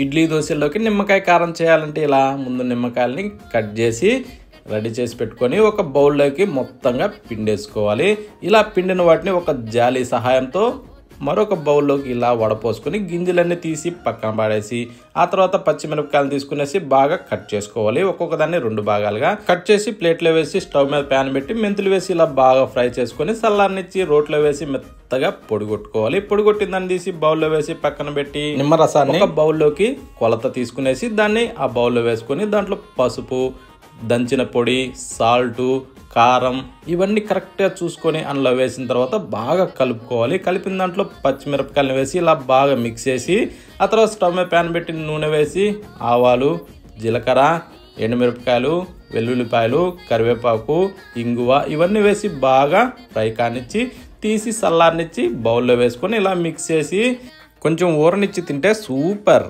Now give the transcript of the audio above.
ఇడ్లీ దోశల్లోకి నిమ్మకాయ కారం చేయాలంటే ఇలా ముందు నిమ్మకాయలని కట్ చేసి రెడీ చేసి పెట్టుకొని ఒక బౌల్లోకి మొత్తంగా పిండేసుకోవాలి. ఇలా పిండిన వాటిని ఒక జాలి సహాయంతో మరొక బౌల్లోకి ఇలా వడపోసుకొని గింజలన్నీ తీసి పక్కన పడేసి ఆ తర్వాత పచ్చిమిరపకాయలు తీసుకునేసి బాగా కట్ చేసుకోవాలి. ఒక్కొక్క దాన్ని 2 భాగాలుగా కట్ చేసి ప్లేట్లో వేసి స్టవ్ మీద ప్యాన్ పెట్టి మెంతులు వేసి ఇలా బాగా ఫ్రై చేసుకొని చల్లారనిచ్చి రోట్లో వేసి మెత్తగా పొడిగొట్టుకోవాలి. పొడిగొట్టిన దాన్ని తీసి బౌల్లో వేసి పక్కన పెట్టి నిమ్మరసాన్ని ఒక బౌల్లోకి కొలత తీసుకునేసి దాన్ని ఆ బౌల్లో వేసుకొని దాంట్లో పసుపు, దంచిన పొడి, సాల్టు, కారం ఇవన్నీ కరెక్ట్గా చూసుకొని అందులో వేసిన తర్వాత బాగా కలుపుకోవాలి. కలిపిన దాంట్లో పచ్చిమిరపకాయలు వేసి ఇలా బాగా మిక్స్ చేసి ఆ తర్వాత స్టవ్ మీద ప్యాన్ పెట్టి నూనె వేసి ఆవాలు, జీలకర్ర, ఎండుమిరపకాయలు, వెల్లుల్లిపాయలు, కరివేపాకు, ఇంగువ ఇవన్నీ వేసి బాగా ఫ్రై కానిచ్చి తీసి చల్లారనిచ్చి బౌల్లో వేసుకొని ఇలా మిక్స్ చేసి కొంచెం ఊరనిచ్చి తింటే సూపర్.